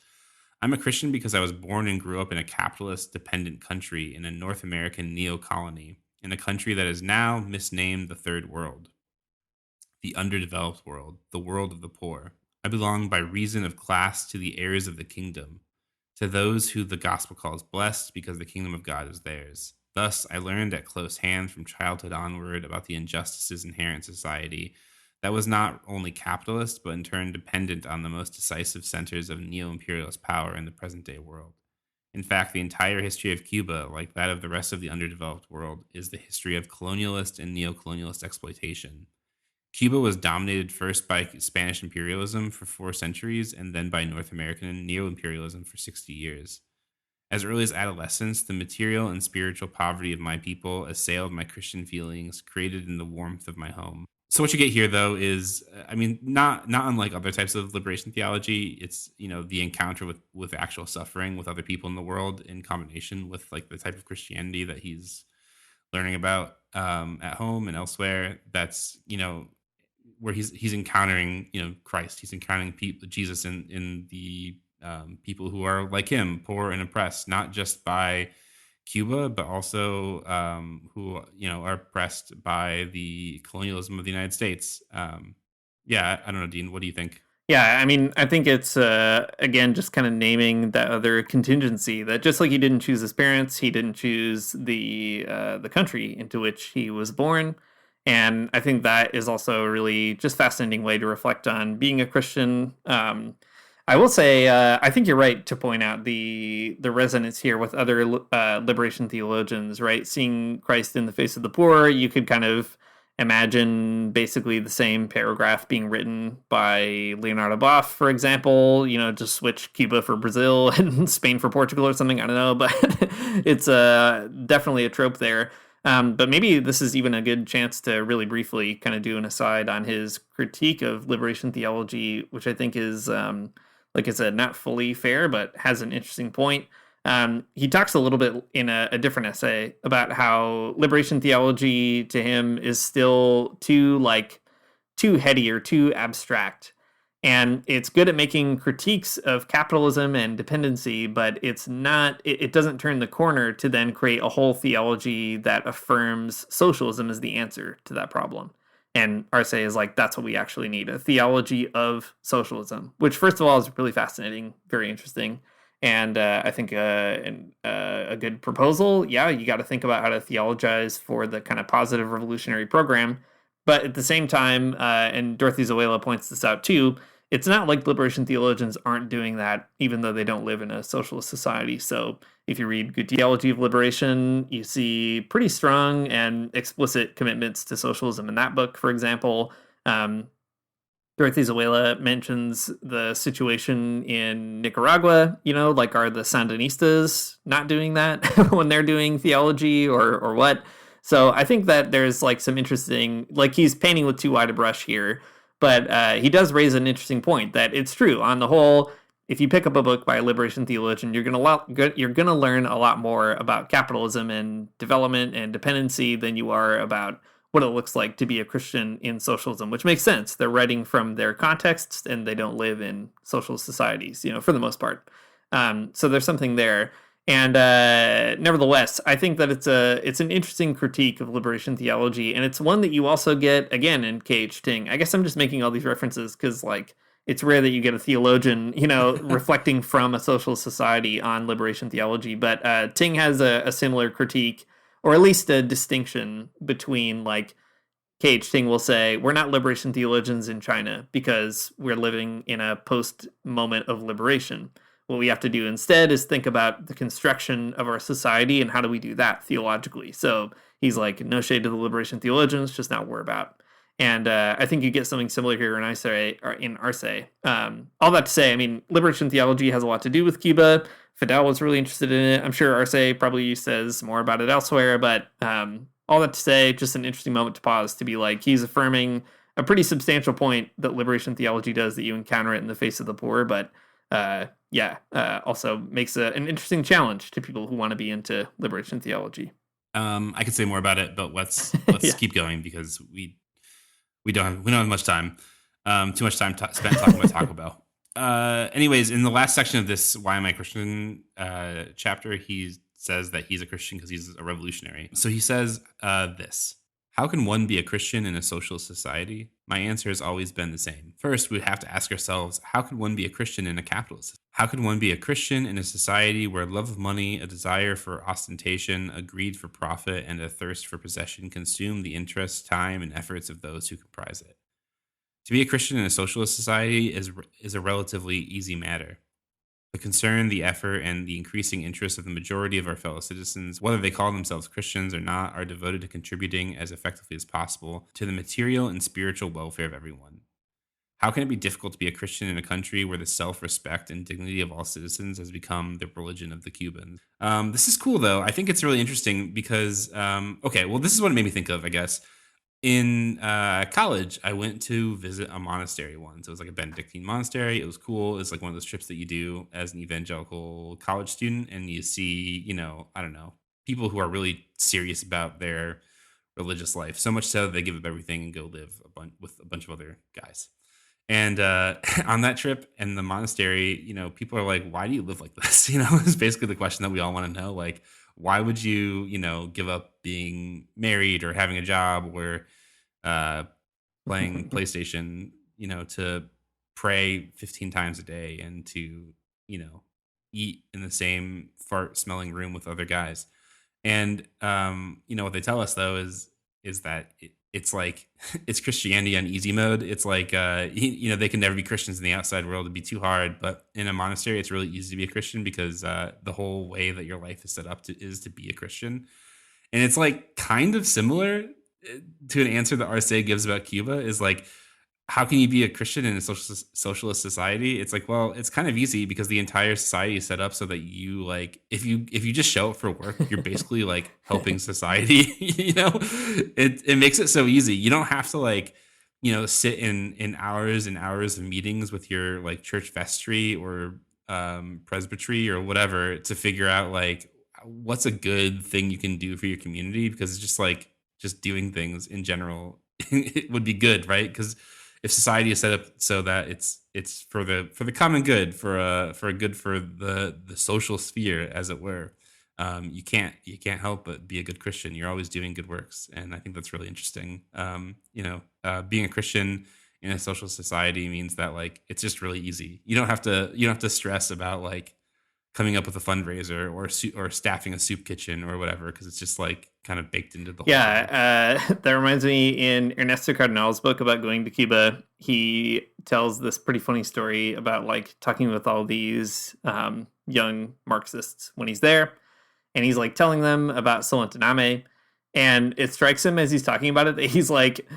I'm a Christian because I was born and grew up in a capitalist dependent country in a North American neo-colony, in a country that is now misnamed the Third World, the underdeveloped world, the world of the poor. I belong by reason of class to the heirs of the kingdom, to those who the gospel calls blessed because the kingdom of God is theirs. Thus, I learned at close hand from childhood onward about the injustices inherent in society that was not only capitalist, but in turn dependent on the most decisive centers of neo-imperialist power in the present-day world. In fact, the entire history of Cuba, like that of the rest of the underdeveloped world, is the history of colonialist and neo-colonialist exploitation. Cuba was dominated first by Spanish imperialism for 4 centuries and then by North American neo-imperialism for 60 years. As early as adolescence, the material and spiritual poverty of my people assailed my Christian feelings, created in the warmth of my home. So what you get here, though, is, not unlike other types of liberation theology, it's, the encounter with actual suffering with other people in the world in combination with like the type of Christianity that he's learning about at home and elsewhere. That's, where he's encountering, Christ. He's encountering Jesus in the people who are like him, poor and oppressed, not just by Cuba, but also who are oppressed by the colonialism of the United States. I don't know, Dean, what do you think? Yeah, I think it's again just kind of naming that other contingency that just like he didn't choose his parents, he didn't choose the country into which he was born. And I think that is also a really just fascinating way to reflect on being a Christian. I will say, I think you're right to point out the resonance here with other liberation theologians, right? Seeing Christ in the face of the poor, you could kind of imagine basically the same paragraph being written by Leonardo Boff, for example, just switch Cuba for Brazil and Spain for Portugal or something. I don't know, but it's definitely a trope there. But maybe this is even a good chance to really briefly kind of do an aside on his critique of liberation theology, which I think is, like I said, not fully fair, but has an interesting point. He talks a little bit in a different essay about how liberation theology to him is still too heady or too abstract. And it's good at making critiques of capitalism and dependency, but it doesn't turn the corner to then create a whole theology that affirms socialism as the answer to that problem. And Arce is like, that's what we actually need, a theology of socialism, which first of all is really fascinating, very interesting. And I think a good proposal. Yeah, you got to think about how to theologize for the kind of positive revolutionary program. But at the same time, and Dorothy Zoela points this out too, it's not like liberation theologians aren't doing that, even though they don't live in a socialist society. So if you read Good Theology of Liberation, you see pretty strong and explicit commitments to socialism in that book, for example. Dorothy Zoela mentions the situation in Nicaragua, like are the Sandinistas not doing that when they're doing theology or what? So I think that there's like some interesting, like he's painting with too wide a brush here, but he does raise an interesting point that it's true. On the whole, if you pick up a book by a liberation theologian, you're gonna learn a lot more about capitalism and development and dependency than you are about what it looks like to be a Christian in socialism, which makes sense. They're writing from their contexts and they don't live in socialist societies, for the most part. So there's something there. And nevertheless, I think that it's an interesting critique of liberation theology, and it's one that you also get again in K.H. Ting. I guess I'm just making all these references because it's rare that you get a theologian, reflecting from a socialist society on liberation theology. But Ting has a similar critique, or at least a distinction between K.H. Ting will say, we're not liberation theologians in China because we're living in a post moment of liberation. What we have to do instead is think about the construction of our society and how do we do that theologically. So he's like, no shade to the liberation theologians, just not what we're about. And I think you get something similar here in Arce. All that to say, liberation theology has a lot to do with Cuba. Fidel was really interested in it. I'm sure Arce probably says more about it elsewhere, but all that to say, just an interesting moment to pause to be like, he's affirming a pretty substantial point that liberation theology does, that you encounter it in the face of the poor, but also makes an interesting challenge to people who want to be into liberation theology. I could say more about it, but let's keep going because we don't have much time. Too much time spent talking about Taco Bell. Anyways, in the last section of this "Why Am I Christian" chapter, he says that he's a Christian because he's a revolutionary. So he says this. How can one be a Christian in a socialist society? My answer has always been the same. First, we have to ask ourselves, how can one be a Christian in a capitalist society? How can one be a Christian in a society where love of money, a desire for ostentation, a greed for profit, and a thirst for possession consume the interest, time, and efforts of those who comprise it? To be a Christian in a socialist society is a relatively easy matter. The concern, the effort, and the increasing interest of the majority of our fellow citizens, whether they call themselves Christians or not, are devoted to contributing as effectively as possible to the material and spiritual welfare of everyone. How can it be difficult to be a Christian in a country where the self-respect and dignity of all citizens has become the religion of the Cubans? This is cool, though. I think it's really interesting because, this is what it made me think of, I guess. In college, I went to visit a monastery once. It was like a Benedictine monastery. It was cool. It's like one of those trips that you do as an evangelical college student, and you see, people who are really serious about their religious life. So much so that they give up everything and go live with a bunch of other guys. And on that trip in the monastery, people are like, why do you live like this? It's basically the question that we all want to know. Like, why would you, give up being married or having a job or playing PlayStation, to pray 15 times a day and to, eat in the same fart smelling room with other guys? And, what they tell us, though, is that it's like it's Christianity on easy mode. It's like they can never be Christians in the outside world. It'd be too hard. But in a monastery, it's really easy to be a Christian because the whole way that your life is set up is to be a Christian. And it's like kind of similar to an answer that Arce gives about Cuba. Is like, how can you be a Christian in a socialist society? It's like, well, it's kind of easy because the entire society is set up so that you like, if you just show up for work, you're basically like helping society. It makes it so easy. You don't have to like, sit in hours and hours of meetings with your like church vestry or presbytery or whatever to figure out like what's a good thing you can do for your community, because it's just like just doing things in general it would be good, right? Because if society is set up so that it's for the common good, for a good for the social sphere, as it were, you can't help but be a good Christian. You're always doing good works, and I think that's really interesting. Being a Christian in a social society means that like it's just really easy. You don't have to stress about like coming up with a fundraiser or staffing a soup kitchen or whatever, because it's just like kind of baked into the whole thing. That reminds me, in Ernesto Cardenal's book about going to Cuba, he tells this pretty funny story about like talking with all these young Marxists when he's there, and he's like telling them about Solentiname, and it strikes him as he's talking about it that he's like,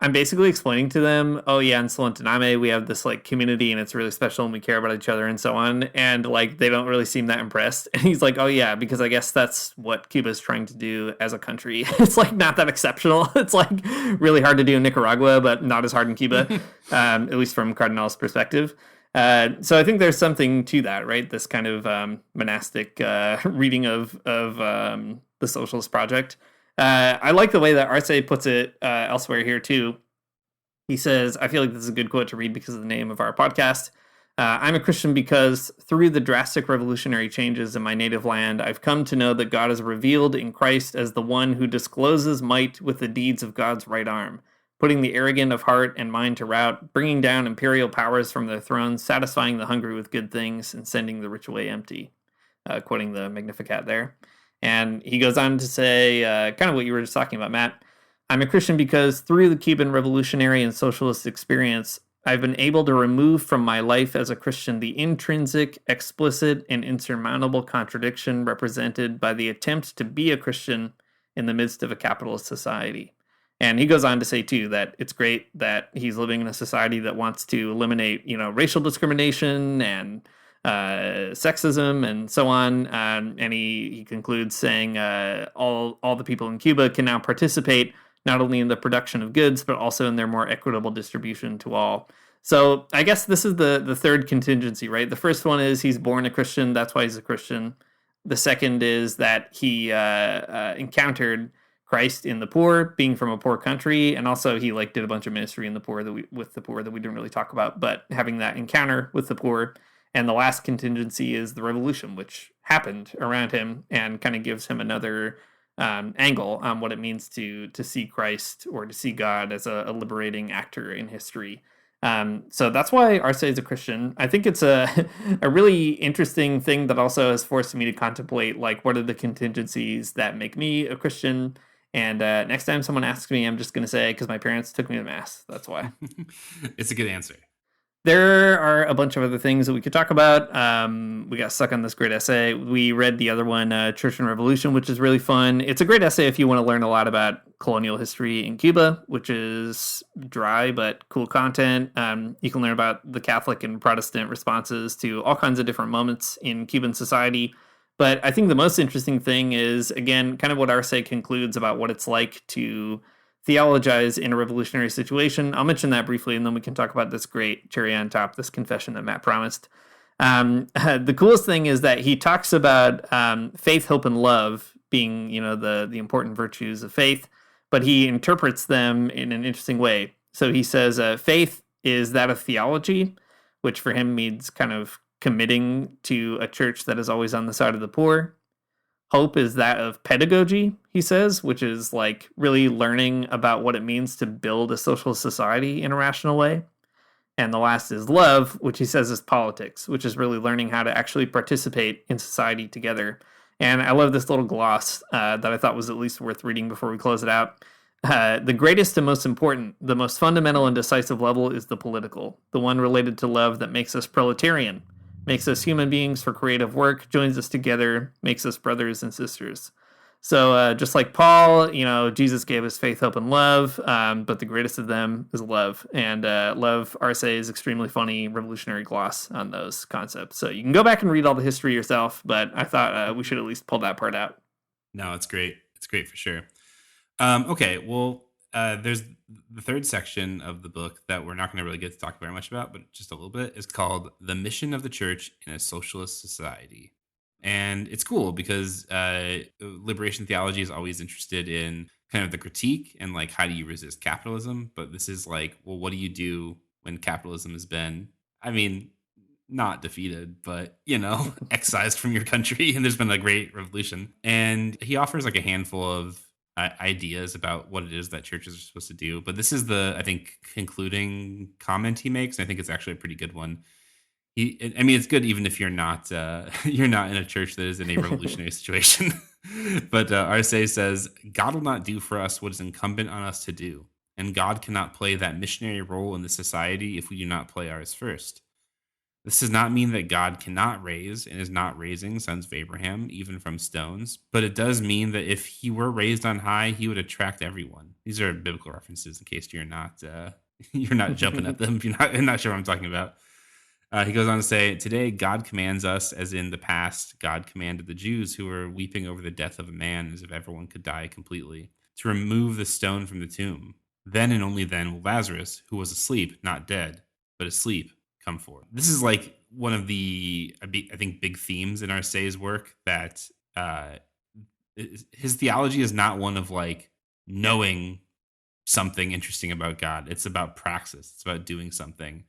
I'm basically explaining to them, oh yeah, in Solentiname we have this like community and it's really special and we care about each other and so on, and like they don't really seem that impressed. And he's like, oh yeah, because I guess that's what Cuba's trying to do as a country. It's like not that exceptional. It's like really hard to do in Nicaragua, but not as hard in Cuba, at least from Cardinal's perspective. So I think there's something to that, right? This kind of monastic reading of the Socialist Project. I like the way that Arce puts it elsewhere here, too. He says, I feel like this is a good quote to read because of the name of our podcast. I'm a Christian because through the drastic revolutionary changes in my native land, I've come to know that God is revealed in Christ as the one who discloses might with the deeds of God's right arm, putting the arrogant of heart and mind to rout, bringing down imperial powers from their thrones, satisfying the hungry with good things, and sending the rich away empty. Quoting the Magnificat there. And he goes on to say, kind of what you were just talking about, Matt. I'm a Christian because through the Cuban revolutionary and socialist experience, I've been able to remove from my life as a Christian the intrinsic, explicit, and insurmountable contradiction represented by the attempt to be a Christian in the midst of a capitalist society. And he goes on to say, too, that it's great that he's living in a society that wants to eliminate, racial discrimination and sexism and so on, and he concludes saying all the people in Cuba can now participate not only in the production of goods but also in their more equitable distribution to all. So I guess this is the third contingency, right? The first one is he's born a Christian, that's why he's a Christian. The second is that he encountered Christ in the poor, being from a poor country, and also he did a bunch of ministry in the poor that we didn't really talk about, but having that encounter with the poor. And the last contingency is the revolution, which happened around him and kind of gives him another angle on what it means to see Christ or to see God as a liberating actor in history. So that's why Arce is a Christian. I think it's a really interesting thing that also has forced me to contemplate, what are the contingencies that make me a Christian? And next time someone asks me, I'm just going to say, because my parents took me to Mass. That's why. It's a good answer. There are a bunch of other things that we could talk about. We got stuck on this great essay. We read the other one, Church and Revolution, which is really fun. It's a great essay if you want to learn a lot about colonial history in Cuba, which is dry but cool content. You can learn about the Catholic and Protestant responses to all kinds of different moments in Cuban society. But I think the most interesting thing is, again, kind of what Arce concludes about what it's like to theologize in a revolutionary situation. I'll mention that briefly, and then we can talk about this great cherry on top, this confession that Matt promised. The coolest thing is that he talks about faith, hope, and love being, the important virtues of faith, but he interprets them in an interesting way. So he says faith is that of theology, which for him means kind of committing to a church that is always on the side of the poor. Hope is that of pedagogy, he says, which is like really learning about what it means to build a social society in a rational way. And the last is love, which he says is politics, which is really learning how to actually participate in society together. And I love this little gloss that I thought was at least worth reading before we close it out. The greatest and most important, the most fundamental and decisive level is the political, the one related to love that makes us proletarian, makes us human beings for creative work, joins us together, makes us brothers and sisters. So just like Paul, Jesus gave us faith, hope, and love, but the greatest of them is love. And love, Arce's extremely funny revolutionary gloss on those concepts. So you can go back and read all the history yourself, but I thought we should at least pull that part out. No, it's great. It's great for sure. Okay, well, there's the third section of the book that we're not going to really get to talk very much about, but just a little bit, is called The Mission of the Church in a Socialist Society. And it's cool because liberation theology is always interested in kind of the critique and like, how do you resist capitalism? But this is like, well, what do you do when capitalism has been, not defeated, but, excised from your country, and there's been a great revolution. And he offers like a handful of ideas about what it is that churches are supposed to do. But this is the, I think, concluding comment he makes. And I think it's actually a pretty good one. It's good even if you're not in a church that is in a revolutionary situation. But Arce says, God will not do for us what is incumbent on us to do. And God cannot play that missionary role in the society if we do not play ours first. This does not mean that God cannot raise and is not raising sons of Abraham, even from stones. But it does mean that if he were raised on high, he would attract everyone. These are biblical references in case you're not jumping at them. If you're not sure what I'm talking about. He goes on to say, today God commands us, as in the past, God commanded the Jews who were weeping over the death of a man as if everyone could die completely, to remove the stone from the tomb. Then and only then will Lazarus, who was asleep, not dead, but asleep, come forth. This is like one of the, I think, big themes in Arce's work, that his theology is not one of like knowing something interesting about God. It's about praxis. It's about doing something.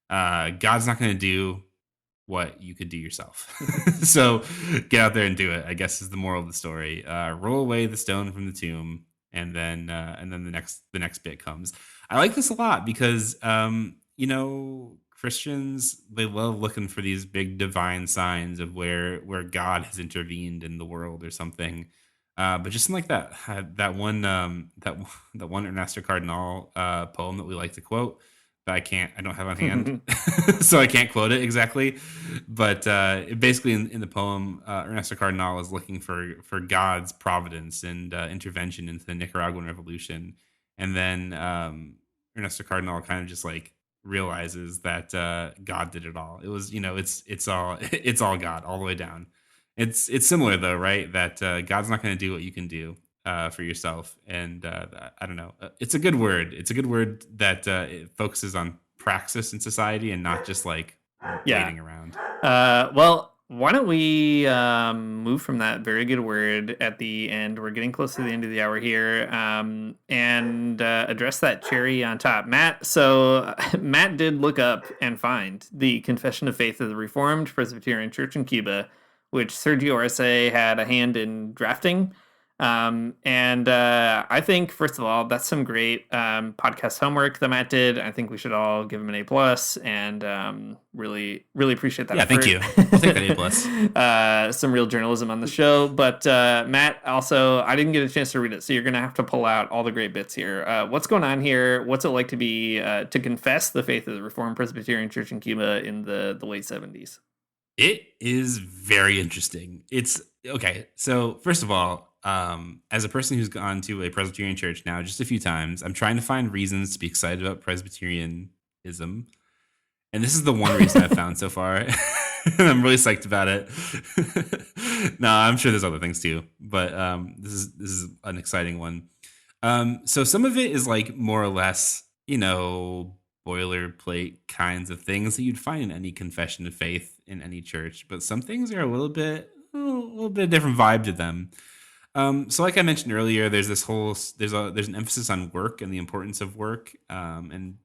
God's not going to do what you could do yourself. So get out there and do it, I guess, is the moral of the story. Roll away the stone from the tomb, and then the next bit comes. I like this a lot because Christians, they love looking for these big divine signs of where God has intervened in the world or something. But just like that one Ernesto Cardinal poem that we like to quote, that I don't have on hand, so I can't quote it exactly. But basically in the poem, Ernesto Cardinal is looking for God's providence and intervention into the Nicaraguan Revolution. And then Ernesto Cardinal kind of just like realizes that God did it all. It was, it's all God all the way down. It's similar though, right? That God's not going to do what you can do for yourself. And I don't know. It's a good word. It's a good word that it focuses on praxis in society and not just like waiting around. Well, why don't we move from that very good word at the end? We're getting close to the end of the hour here, and address that cherry on top. Matt, so Matt did look up and find the Confession of Faith of the Reformed Presbyterian Church in Cuba, which Sergio Arce had a hand in drafting. I think, first of all, that's some great podcast homework that Matt did. I think we should all give him an A+, and really, really appreciate that. Yeah, effort. thank you. I'll take that A+. Some real journalism on the show. But Matt, also, I didn't get a chance to read it, so you're going to have to pull out all the great bits here. What's going on here? What's it like to be to confess the faith of the Reformed Presbyterian Church in Cuba in the late 70s? It is very interesting. It's okay. So first of all, as a person who's gone to a Presbyterian church now just a few times, I'm trying to find reasons to be excited about Presbyterianism. And this is the one reason I've found so far. And I'm really psyched about it. No, I'm sure there's other things too, but this is an exciting one. So some of it is like more or less, boilerplate kinds of things that you'd find in any confession of faith in any church, but some things are a little bit different vibe to them. So like I mentioned earlier, there's there's an emphasis on work and the importance of work, and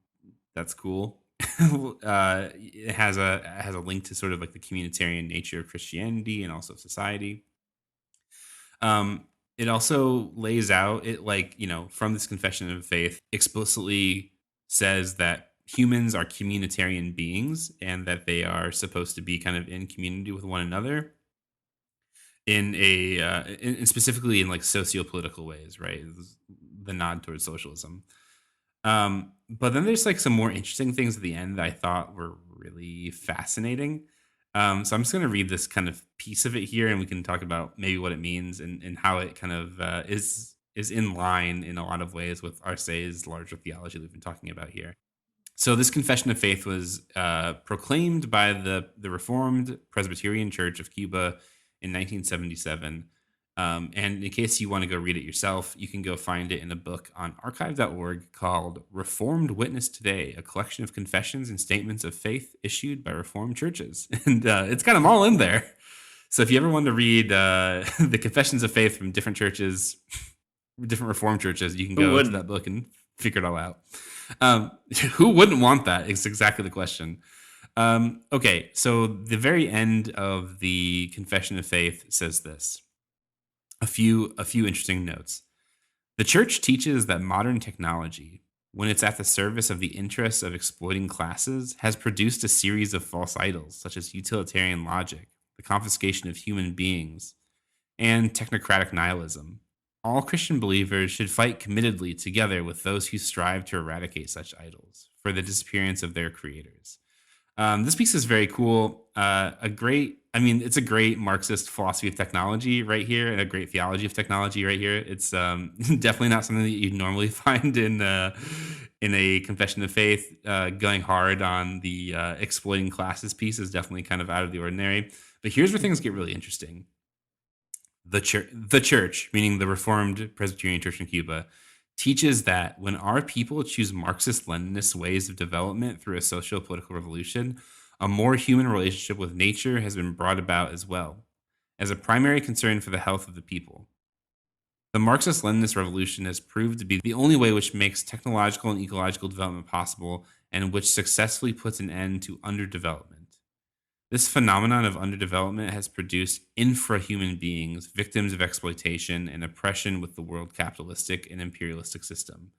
that's cool. It has a link to sort of like the communitarian nature of Christianity and also society. It also lays out from this confession of faith explicitly says that humans are communitarian beings and that they are supposed to be kind of in community with one another in specifically in like socio-political ways, right? The nod towards socialism. But then there's like some more interesting things at the end that I thought were really fascinating. So I'm just going to read this kind of piece of it here, and we can talk about maybe what it means and how it kind of is in line in a lot of ways with Arce's larger theology that we've been talking about here. So this confession of faith was proclaimed by the Reformed Presbyterian Church of Cuba in 1977. And in case you want to go read it yourself, you can go find it in a book on archive.org called Reformed Witness Today, a collection of confessions and statements of faith issued by Reformed churches. And it's got them all in there. So if you ever want to read the confessions of faith from different churches, different Reformed churches, you can go to that book and figure it all out. Who wouldn't want that? It's exactly the question. Okay, so the very end of the confession of faith says this. A few interesting notes. The church teaches that modern technology, when it's at the service of the interests of exploiting classes, has produced a series of false idols, such as utilitarian logic, the confiscation of human beings, and technocratic nihilism. All Christian believers should fight committedly together with those who strive to eradicate such idols for the disappearance of their creators. This piece is very cool. It's a great Marxist philosophy of technology right here, and a great theology of technology right here. It's definitely not something that you'd normally find in a confession of faith. Going hard on the exploiting classes piece is definitely kind of out of the ordinary. But here's where things get really interesting. The church, meaning the Reformed Presbyterian Church in Cuba, teaches that when our people choose Marxist-Leninist ways of development through a socio-political revolution, a more human relationship with nature has been brought about as well, as a primary concern for the health of the people. The Marxist-Leninist revolution has proved to be the only way which makes technological and ecological development possible and which successfully puts an end to underdevelopment. This phenomenon of underdevelopment has produced infrahuman beings, victims of exploitation and oppression with the world capitalistic and imperialistic system.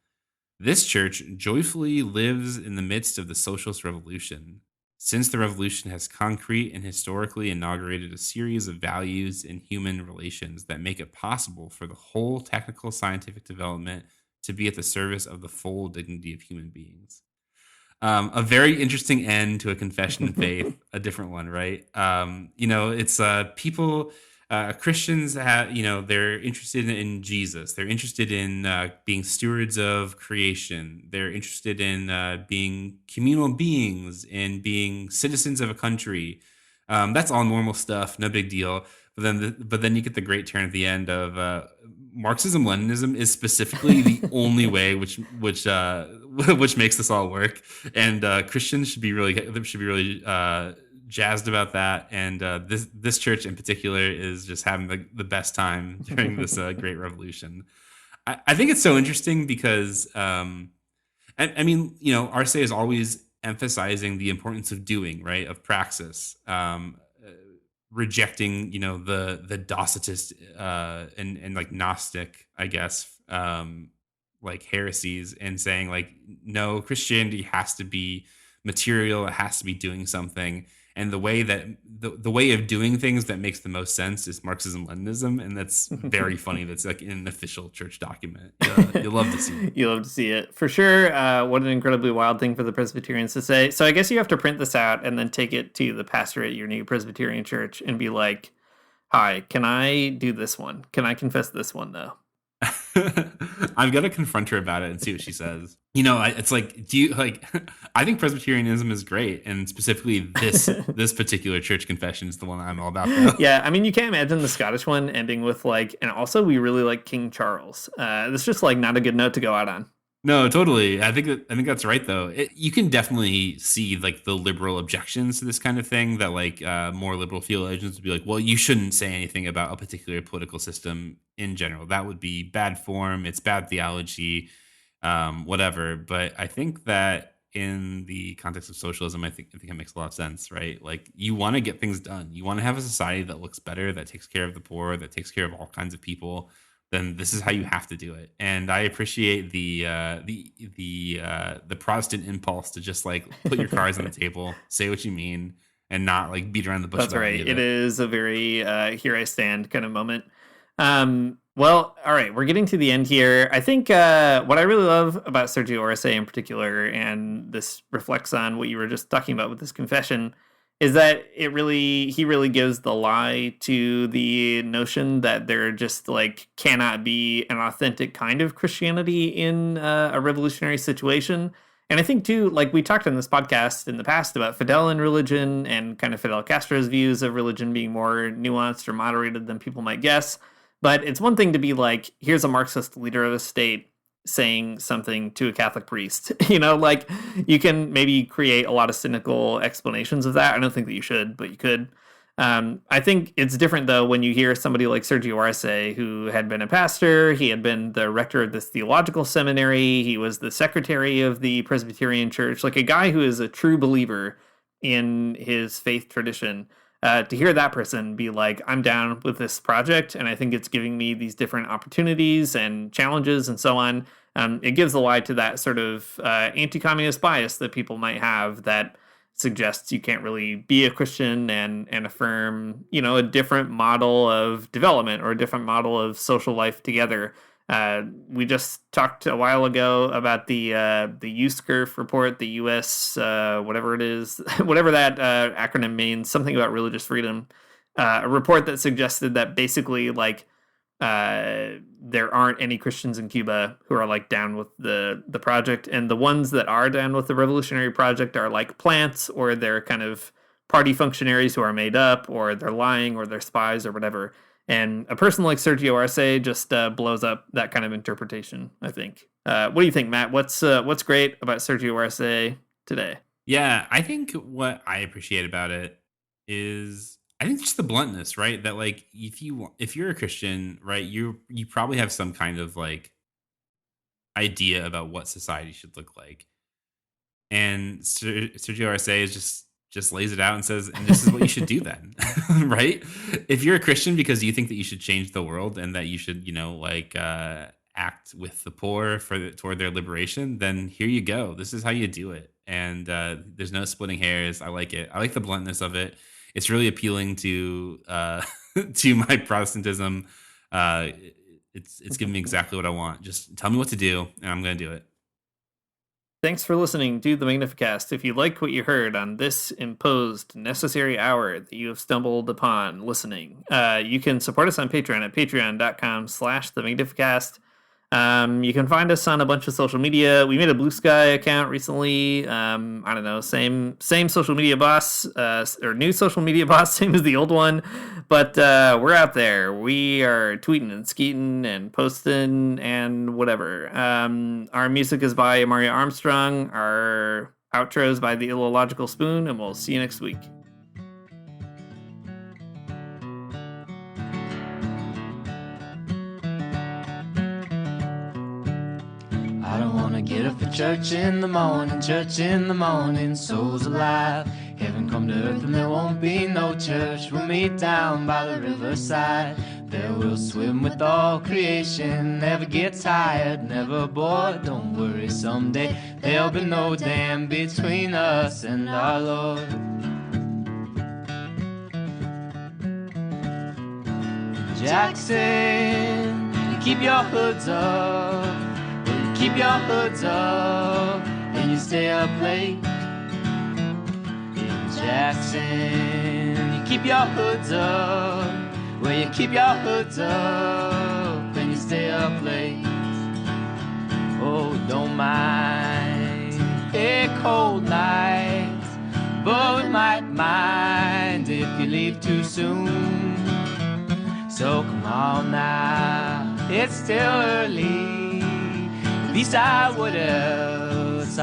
This church joyfully lives in the midst of the socialist revolution, since the revolution has concrete and historically inaugurated a series of values in human relations that make it possible for the whole technical scientific development to be at the service of the full dignity of human beings. A very interesting end to a confession of faith, a different one, right? It's people, Christians have, they're interested in Jesus. They're interested in being stewards of creation. They're interested in being communal beings and being citizens of a country. That's all normal stuff, no big deal. But then you get the great turn at the end of Marxism-Leninism is specifically the only way which makes this all work, and Christians should be really jazzed about that. And this church in particular is just having the best time during this great revolution. I think it's so interesting because Arce is always emphasizing the importance of doing, right, of praxis. rejecting, the Docetist and like Gnostic, I guess, like heresies, and saying like, no, Christianity has to be material, it has to be doing something. And the way that the way of doing things that makes the most sense is Marxism Leninism, and that's very funny. That's like in an official church document. You'll love to see it. You love to see it for sure. What an incredibly wild thing for the Presbyterians to say. So I guess you have to print this out and then take it to the pastor at your new Presbyterian church and be like, "Hi, can I do this one? Can I confess this one though?" I've got to confront her about it and see what she says. It's like, do you like? I think Presbyterianism is great, and specifically this particular church confession is the one I'm all about. Though. Yeah, I mean, you can't imagine the Scottish one ending with like, and also we really like King Charles. It's just like not a good note to go out on. No, totally. I think that's right though. You can definitely see like the liberal objections to this kind of thing, that like more liberal theologians would be like, well, you shouldn't say anything about a particular political system in general. That would be bad form. It's bad theology, whatever. But I think that in the context of socialism, I think it makes a lot of sense, right? Like you want to get things done. You want to have a society that looks better, that takes care of the poor, that takes care of all kinds of people. Then this is how you have to do it. And I appreciate the Protestant impulse to just like put your cards on the table, say what you mean, and not like beat around the bush. That's right. It is a very here I stand kind of moment. Well, all right, we're getting to the end here. I think what I really love about Sergio Arce in particular, and this reflects on what you were just talking about with this confession, is that he really gives the lie to the notion that there just like cannot be an authentic kind of Christianity in a revolutionary situation. And I think too, like we talked on this podcast in the past about Fidel and religion, and kind of Fidel Castro's views of religion being more nuanced or moderated than people might guess. But it's one thing to be like, here's a Marxist leader of the state saying something to a Catholic priest, like you can maybe create a lot of cynical explanations of that. I don't think that you should, but you could. I think it's different though when you hear somebody like Sergio Arce, who had been a pastor, he had been the rector of this theological seminary, he was the secretary of the Presbyterian Church, like a guy who is a true believer in his faith tradition. To hear that person be like, I'm down with this project, and I think it's giving me these different opportunities and challenges and so on. It gives a lie to that sort of anti-communist bias that people might have that suggests you can't really be a Christian and affirm, a different model of development or a different model of social life together. We just talked a while ago about the USCIRF report, the U.S. Whatever it is, whatever that acronym means, something about religious freedom. A report that suggested that basically, like, there aren't any Christians in Cuba who are like down with the project, and the ones that are down with the revolutionary project are like plants, or they're kind of party functionaries who are made up, or they're lying, or they're spies, or whatever. And a person like Sergio Arce just blows up that kind of interpretation, I think. What do you think, Matt? What's great about Sergio Arce today? Yeah, I think what I appreciate about it is, I think just the bluntness, right? That like if you're a Christian, right, you probably have some kind of like idea about what society should look like. And Sergio Arce is just lays it out and says, and this is what you should do then, right? If you're a Christian because you think that you should change the world and that you should, act with the poor toward their liberation, then here you go. This is how you do it. And there's no splitting hairs. I like it. I like the bluntness of it. It's really appealing to to my Protestantism. It's giving me exactly what I want. Just tell me what to do, and I'm going to do it. Thanks for listening to the Magnificast. If you liked what you heard on this imposed necessary hour that you have stumbled upon listening, you can support us on Patreon at patreon.com/the Magnificast. You can find us on a bunch of social media. We made a Blue Sky account recently. I don't know, same social media boss, or new social media boss, same as the old one. But we're out there. We are tweeting and skeeting and posting and whatever. Our music is by Mario Armstrong. Our outro is by The Illogical Spoon, and we'll see you next week. I don't wanna get up for church in the morning, souls alive, heaven come to earth and there won't be no church. We'll meet down by the riverside. There we'll swim with all creation. Never get tired, never bored. Don't worry, someday there'll be no dam between us and our Lord. Jackson, keep your hoods up. Well, you keep your hoods up and you stay up late. In Jackson, you keep your hoods up. Well, you keep your hoods up and you stay up late. Oh, don't mind a cold night, but we might mind if you leave too soon. So come on now, it's still early. At least I would else.